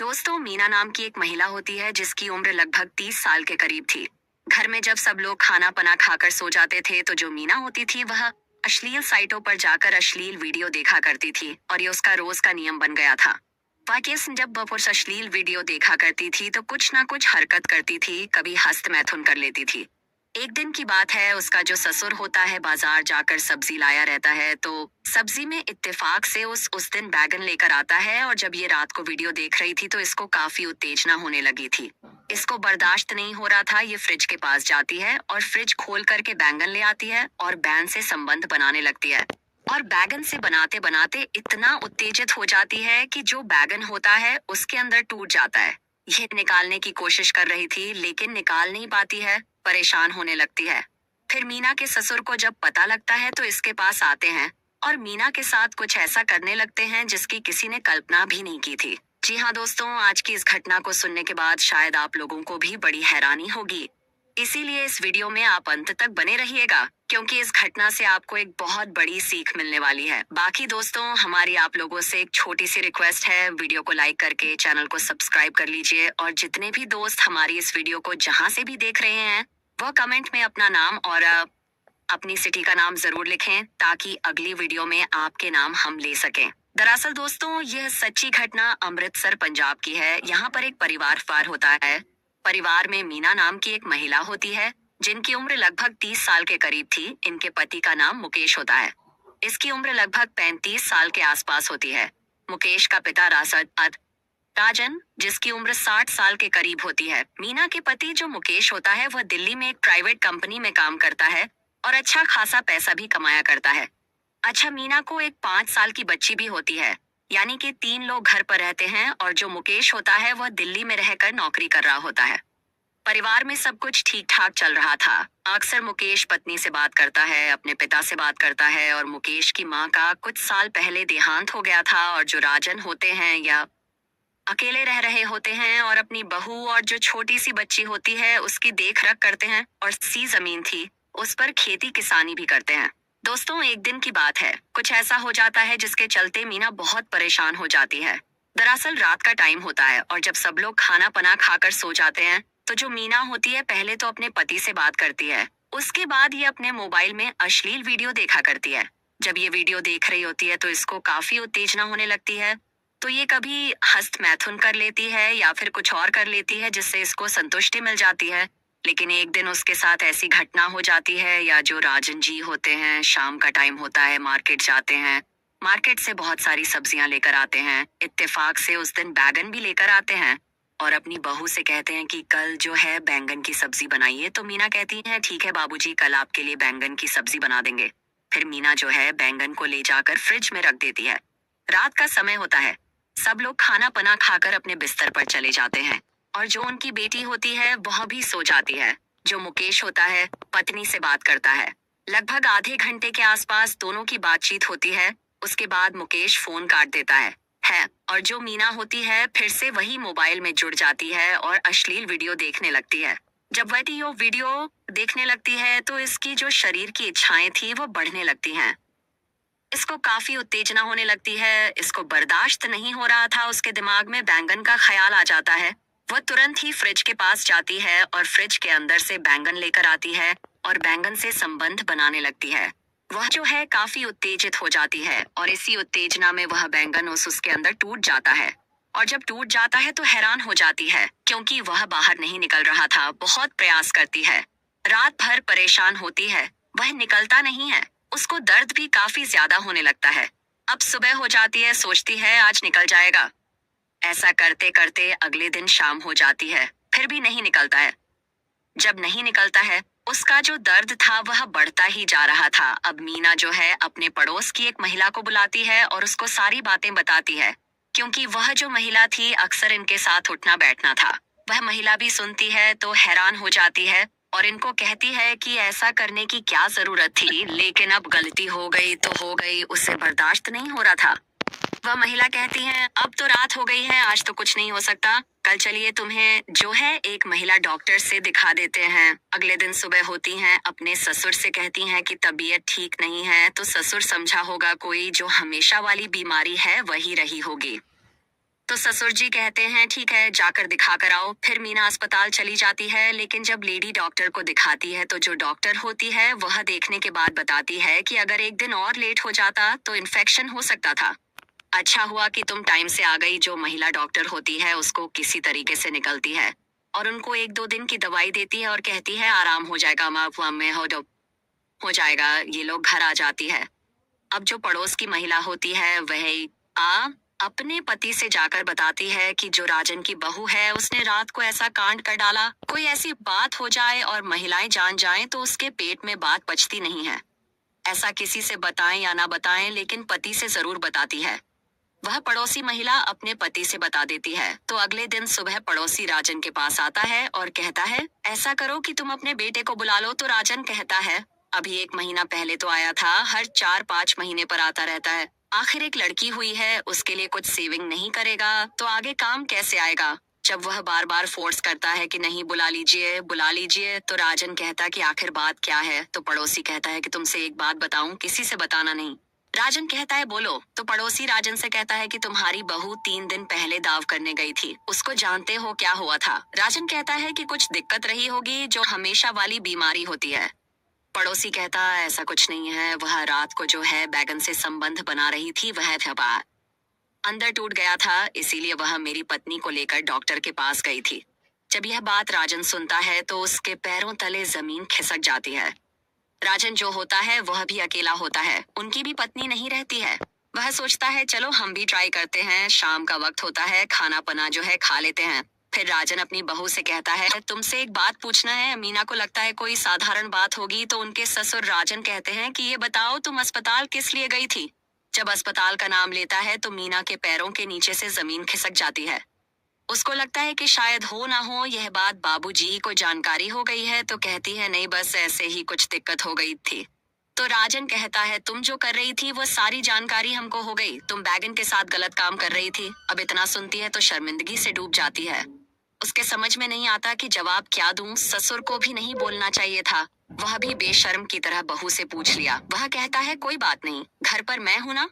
दोस्तों, मीना नाम की एक महिला होती है जिसकी उम्र लगभग 30 साल के करीब थी। घर में जब सब लोग खाना पना खाकर सो जाते थे तो जो मीना होती थी वह अश्लील साइटों पर जाकर अश्लील वीडियो देखा करती थी और ये उसका रोज का नियम बन गया था। वाकई जब वह उस अश्लील वीडियो देखा करती थी तो कुछ ना कुछ हरकत करती थी, कभी हस्त मैथुन कर लेती थी। एक दिन की बात है, उसका जो ससुर होता है बाजार जाकर सब्जी लाया रहता है तो सब्जी में इत्तेफाक से उस दिन बैगन लेकर आता है और जब ये रात को वीडियो देख रही थी तो इसको काफी उत्तेजना होने लगी थी। इसको बर्दाश्त नहीं हो रहा था। ये फ्रिज के पास जाती है और फ्रिज खोल करके बैंगन ले आती है और बैन से संबंध बनाने लगती है। और बैगन से बनाते बनाते इतना उत्तेजित हो जाती है कि जो बैगन होता है उसके अंदर टूट जाता है। ये निकालने की कोशिश कर रही थी लेकिन निकाल नहीं पाती है, परेशान होने लगती है। फिर मीना के ससुर को जब पता लगता है तो इसके पास आते हैं और मीना के साथ कुछ ऐसा करने लगते हैं जिसकी किसी ने कल्पना भी नहीं की थी। जी हाँ दोस्तों, आज की इस घटना को सुनने के बाद शायद आप लोगों को भी बड़ी हैरानी होगी। इसीलिए इस वीडियो में आप अंत तक बने रहिएगा क्योंकि इस घटना से आपको एक बहुत बड़ी सीख मिलने वाली है। बाकी दोस्तों, हमारी आप लोगों से एक छोटी सी रिक्वेस्ट है, वीडियो को लाइक करके चैनल को सब्सक्राइब कर लीजिए और जितने भी दोस्त हमारी इस वीडियो को जहां से भी देख रहे हैं वह कमेंट में अपना नाम और अपनी सिटी का नाम जरूर लिखें ताकि अगली वीडियो में आपके नाम हम ले सकें। दरअसल दोस्तों, यह सच्ची घटना अमृतसर पंजाब की है। यहाँ पर एक परिवार पार होता है। परिवार में मीना नाम की एक महिला होती है जिनकी उम्र लगभग 30 साल के करीब थी। इनके पति का नाम मुकेश होता है। इसकी उम्र लगभग 35 साल के आसपास होती है। मुकेश का पिता राजन, जिसकी उम्र 60 साल के करीब होती है। मीना के पति जो मुकेश होता है वह दिल्ली में एक प्राइवेट कंपनी में काम करता है और अच्छा खासा पैसा भी कमाया करता है। अच्छा, मीना को एक 5 साल की बच्ची भी होती है, यानी कि 3 लोग घर पर रहते हैं और जो मुकेश होता है वह दिल्ली में रहकर नौकरी कर रहा होता है। परिवार में सब कुछ ठीक ठाक चल रहा था। अक्सर मुकेश पत्नी से बात करता है, अपने पिता से बात करता है और मुकेश की माँ का कुछ साल पहले देहांत हो गया था और जो राजन होते हैं या अकेले रह रहे होते हैं और अपनी बहू और जो छोटी सी बच्ची होती है उसकी देख रख करते हैं और सी जमीन थी उस पर खेती किसानी भी करते हैं। दोस्तों, एक दिन की बात है, कुछ ऐसा हो जाता है जिसके चलते मीना बहुत परेशान हो जाती है। दरअसल रात का टाइम होता है और जब सब लोग खाना पना खाकर सो जाते हैं तो जो मीना होती है पहले तो अपने पति से बात करती है, उसके बाद ये अपने मोबाइल में अश्लील वीडियो देखा करती है। जब ये वीडियो देख रही होती है तो इसको काफी उत्तेजना होने लगती है, तो ये कभी हस्त मैथुन कर लेती है या फिर कुछ और कर लेती है जिससे इसको संतुष्टि मिल जाती है। लेकिन एक दिन उसके साथ ऐसी घटना हो जाती है, या जो राजन जी होते हैं, शाम का टाइम होता है, मार्केट जाते हैं, मार्केट से बहुत सारी सब्जियां लेकर आते हैं। इत्तेफाक से उस दिन बैगन भी लेकर आते हैं और अपनी बहू से कहते हैं कि कल जो है बैंगन की सब्जी बनाइए। तो मीना कहती है ठीक है बाबूजी, कल आपके लिए बैंगन की सब्जी बना देंगे। फिर मीना जो है बैंगन को ले जाकर फ्रिज में रख देती है। रात का समय होता है, सब लोग खाना पना खाकर अपने बिस्तर पर चले जाते हैं और जो उनकी बेटी होती है वह भी सो जाती है। जो मुकेश होता है पत्नी से बात करता है। लगभग आधे घंटे के आसपास दोनों की बातचीत होती है। उसके बाद मुकेश फोन काट देता है और जो मीना होती है फिर से वही मोबाइल में जुड़ जाती है और अश्लील वीडियो देखने लगती है। जब वह ये वीडियो देखने लगती है तो इसकी जो शरीर की इच्छाएं थी वो बढ़ने लगती हैं। इसको काफी उत्तेजना होने लगती है, इसको बर्दाश्त नहीं हो रहा था। उसके दिमाग में बैंगन का ख्याल आ जाता है। वह तुरंत ही फ्रिज के पास जाती है और फ्रिज के अंदर से बैंगन लेकर आती है और बैंगन से संबंध बनाने लगती है। वह जो है काफी उत्तेजित हो जाती है और इसी उत्तेजना में वह बैंगन उसके अंदर टूट जाता है। और जब टूट जाता है तो हैरान हो जाती है क्योंकि वह बाहर नहीं निकल रहा था। बहुत प्रयास करती है, रात भर परेशान होती है, वह निकलता नहीं है। उसको दर्द भी काफी ज्यादा होने लगता है। अब सुबह हो जाती है, सोचती है आज निकल जाएगा। ऐसा करते करते अगले दिन शाम हो जाती है, फिर भी नहीं निकलता है। जब नहीं निकलता है उसका जो दर्द था वह बढ़ता ही जा रहा था। अब मीना जो है अपने पड़ोस की एक महिला को बुलाती है और उसको सारी बातें बताती है क्योंकि वह जो महिला थी अक्सर इनके साथ उठना बैठना था। वह महिला भी सुनती है तो हैरान हो जाती है और इनको कहती है कि ऐसा करने की क्या जरूरत थी, लेकिन अब गलती हो गई तो हो गई, उससे बर्दाश्त नहीं हो रहा था। वह महिला कहती है अब तो रात हो गई है, आज तो कुछ नहीं हो सकता, कल चलिए तुम्हें जो है एक महिला डॉक्टर से दिखा देते हैं। अगले दिन सुबह होती हैं, अपने ससुर से कहती हैं कि तबीयत ठीक नहीं है। तो ससुर समझा होगा कोई जो हमेशा वाली बीमारी है वही रही होगी। तो ससुर जी कहते हैं ठीक है जाकर दिखा कर आओ। फिर मीना अस्पताल चली जाती है, लेकिन जब लेडी डॉक्टर को दिखाती है तो जो डॉक्टर होती है वह देखने के बाद बताती है कि अगर एक दिन और लेट हो जाता तो इन्फेक्शन हो सकता था। अच्छा हुआ कि तुम टाइम से आ गई। जो महिला डॉक्टर होती है उसको किसी तरीके से निकलती है और उनको 1-2 दिन की दवाई देती है और कहती है आराम हो जाएगा, में हो जाएगा। ये लोग घर आ जाती है। अब जो पड़ोस की महिला होती है वह आ अपने पति से जाकर बताती है कि जो राजन की बहू है उसने रात को ऐसा कांड कर डाला। कोई ऐसी बात हो जाए और महिलाएं जान जाएं तो उसके पेट में बात पचती नहीं है। ऐसा किसी से बताएं या ना बताएं, लेकिन पति से जरूर बताती है। वह पड़ोसी महिला अपने पति से बता देती है तो अगले दिन सुबह पड़ोसी राजन के पास आता है और कहता है ऐसा करो कि तुम अपने बेटे को बुला लो। तो राजन कहता है अभी 1 महीना पहले तो आया था, हर 4-5 महीने पर आता रहता है। आखिर एक लड़की हुई है, उसके लिए कुछ सेविंग नहीं करेगा तो आगे काम कैसे आएगा। जब वह बार बार फोर्स करता है कि नहीं बुला लीजिए तो राजन कहता कि आखिर बात क्या है। तो पड़ोसी कहता है कि तुमसे एक बात बताऊं, किसी से बताना नहीं। राजन कहता है बोलो। तो पड़ोसी राजन से कहता है कि तुम्हारी बहू 3 दिन पहले दाव करने गई थी, उसको जानते हो क्या हुआ था। राजन कहता है कि कुछ दिक्कत रही होगी, जो हमेशा वाली बीमारी होती है। पड़ोसी कहता ऐसा कुछ नहीं है, वह रात को जो है बैगन से संबंध बना रही थी, वह थपा अंदर टूट गया था, इसीलिए वह मेरी पत्नी को लेकर डॉक्टर के पास गई थी। जब यह बात राजन सुनता है तो उसके पैरों तले जमीन खिसक जाती है। राजन जो होता है वह भी अकेला होता है, उनकी भी पत्नी नहीं रहती है। वह सोचता है चलो हम भी ट्राई करते हैं, शाम का वक्त होता है, खाना पना जो है खा लेते हैं। फिर राजन अपनी बहू से कहता है तुमसे एक बात पूछना है। मीना को लगता है कोई साधारण बात होगी तो उनके ससुर राजन कहते हैं कि ये बताओ तुम अस्पताल किस लिए गई थी। जब अस्पताल का नाम लेता है तो मीना के पैरों के नीचे से जमीन खिसक जाती है। उसको लगता है कि शायद हो ना हो यह बात बाबूजी को जानकारी हो गई है, तो कहती है नहीं बस ऐसे ही कुछ दिक्कत हो गई थी। तो राजन कहता है तुम जो कर रही थी वो सारी जानकारी हमको हो गई, तुम बैगन के साथ गलत काम कर रही थी। अब इतना सुनती है तो शर्मिंदगी से डूब जाती है। उसके समझ में नहीं आता कि जवाब क्या दूं। ससुर को भी नहीं बोलना चाहिए था, वह भी बेशर्म की तरह बहू से पूछ लिया। वह कहता है कोई बात नहीं, घर पर मैं हूं ना,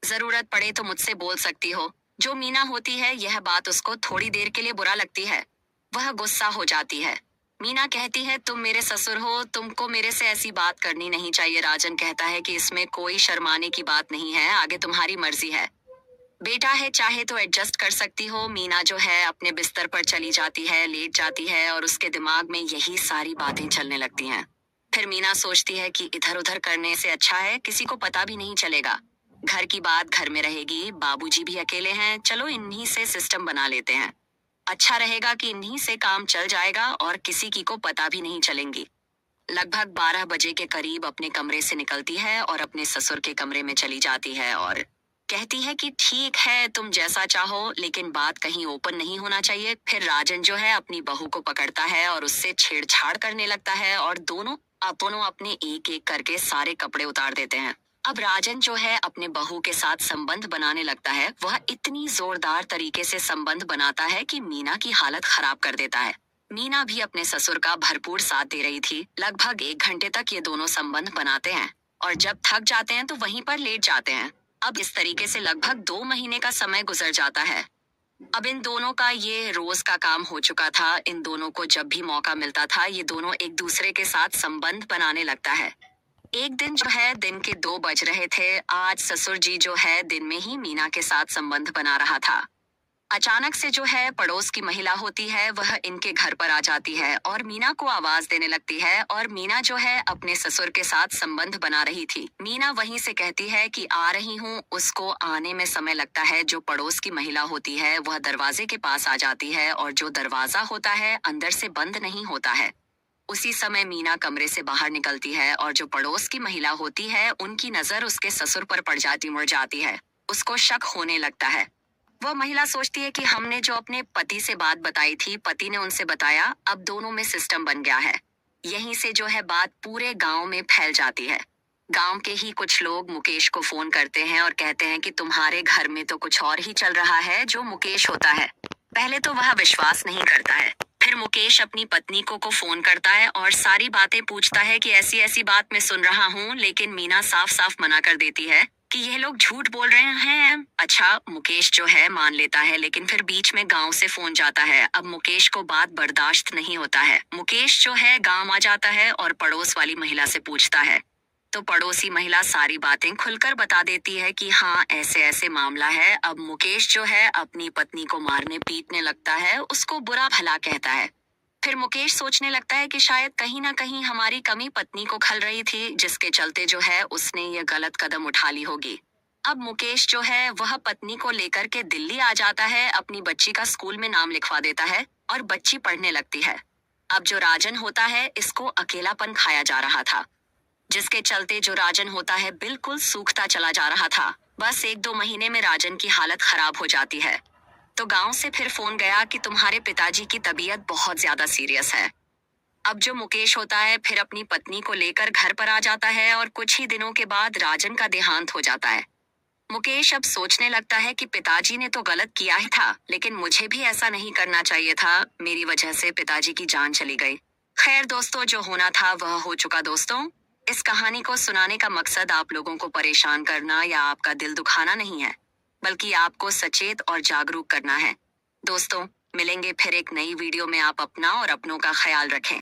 जरूरत पड़े तो मुझसे बोल सकती हो। जो मीना होती है यह बात उसको थोड़ी देर के लिए बुरा लगती है, वह गुस्सा हो जाती है। मीना कहती है तुम मेरे ससुर हो, तुमको मेरे से ऐसी बात करनी नहीं चाहिए। राजन कहता है कि इसमें कोई शर्माने की बात नहीं है, आगे तुम्हारी मर्जी है। बेटा है, चाहे तो एडजस्ट कर सकती हो। मीना जो है अपने बिस्तर पर चली जाती है, लेट जाती है और उसके दिमाग में यही सारी बातें चलने लगती हैं। फिर मीना सोचती है कि इधर उधर करने से अच्छा है किसी को पता भी नहीं चलेगा। घर की बात घर में रहेगी, बाबूजी भी अकेले हैं, चलो इन्हीं से सिस्टम बना लेते हैं। अच्छा रहेगा कि इन्हीं से काम चल जाएगा और किसी की को पता भी नहीं चलेंगी। लगभग 12 बजे के करीब अपने कमरे से निकलती है और अपने ससुर के कमरे में चली जाती है और कहती है कि ठीक है तुम जैसा चाहो, लेकिन बात कहीं ओपन नहीं होना चाहिए। फिर राजन जो है अपनी बहू को पकड़ता है और उससे छेड़छाड़ करने लगता है और दोनों अपने एक एक करके सारे कपड़े उतार देते हैं। अब राजन जो है अपने बहू के साथ संबंध बनाने लगता है। वह इतनी जोरदार तरीके से संबंध बनाता है कि मीना की हालत खराब कर देता है। मीना भी अपने ससुर का भरपूर साथ दे रही थी। लगभग 1 घंटे तक ये दोनों संबंध बनाते हैं और जब थक जाते हैं तो वहीं पर लेट जाते हैं। अब इस तरीके से लगभग 2 महीने का समय गुजर जाता है। अब इन दोनों का ये रोज का काम हो चुका था। इन दोनों को जब भी मौका मिलता था ये दोनों एक दूसरे के साथ संबंध बनाने लगता है। एक दिन जो है दिन के 2 बज रहे थे। आज ससुर जी जो है दिन में ही मीना के साथ संबंध बना रहा था। अचानक से जो है पड़ोस की महिला होती है वह इनके घर पर आ जाती है और मीना को आवाज देने लगती है और मीना जो है अपने ससुर के साथ संबंध बना रही थी। मीना वहीं से कहती है कि आ रही हूँ। उसको आने में समय लगता है। जो पड़ोस की महिला होती है वह दरवाजे के पास आ जाती है और जो दरवाजा होता है अंदर से बंद नहीं होता है। उसी समय मीना कमरे से बाहर निकलती है और जो पड़ोस की महिला होती है उनकी नजर उसके ससुर पर पड़ जाती मुड़ जाती है। उसको शक होने लगता है। वह महिला सोचती है कि हमने जो अपने पति से बात बताई थी, पति ने उनसे बताया, अब दोनों में सिस्टम बन गया है। यहीं से जो है बात पूरे गांव में फैल जाती है। गांव के ही कुछ लोग मुकेश को फोन करते हैं और कहते हैं कि तुम्हारे घर में तो कुछ और ही चल रहा है। जो मुकेश होता है पहले तो वह विश्वास नहीं करता है। फिर मुकेश अपनी पत्नी को फोन करता है और सारी बातें पूछता है कि ऐसी ऐसी बात मैं सुन रहा हूँ, लेकिन मीना साफ साफ मना कर देती है। कि यह लोग झूठ बोल रहे हैं। अच्छा, मुकेश जो है मान लेता है, लेकिन फिर बीच में गांव से फोन जाता है। अब मुकेश को बात बर्दाश्त नहीं होता है। मुकेश जो है गांव आ जाता है और पड़ोस वाली महिला से पूछता है। तो पड़ोसी महिला सारी बातें खुलकर बता देती है कि हाँ, ऐसे ऐसे मामला है। अब मुकेश जो है अपनी पत्नी को मारने पीटने लगता है, उसको बुरा भला कहता है। फिर मुकेश सोचने लगता है कि शायद कहीं ना कहीं हमारी कमी पत्नी को खल रही थी, जिसके चलते जो है उसने ये गलत कदम उठा ली होगी। अब मुकेश जो है वह पत्नी को लेकर के दिल्ली आ जाता है, अपनी बच्ची का स्कूल में नाम लिखवा देता है और बच्ची पढ़ने लगती है। अब जो राजन होता है, इसको अकेलापन खाया जा रहा था, जिसके चलते जो राजन होता है बिल्कुल सूखता चला जा रहा था। बस 1-2 महीने में राजन की हालत खराब हो जाती है। तो गांव से फिर फोन गया कि तुम्हारे पिताजी की तबीयत बहुत ज्यादा सीरियस है। अब जो मुकेश होता है फिर अपनी पत्नी को लेकर घर पर आ जाता है और कुछ ही दिनों के बाद राजन का देहांत हो जाता है। मुकेश अब सोचने लगता है कि पिताजी ने तो गलत किया ही था, लेकिन मुझे भी ऐसा नहीं करना चाहिए था। मेरी वजह से पिताजी की जान चली गई। खैर दोस्तों, जो होना था वह हो चुका। दोस्तों, इस कहानी को सुनाने का मकसद आप लोगों को परेशान करना या आपका दिल दुखाना नहीं है, बल्कि आपको सचेत और जागरूक करना है। दोस्तों, मिलेंगे फिर एक नई वीडियो में। आप अपना और अपनों का ख्याल रखें।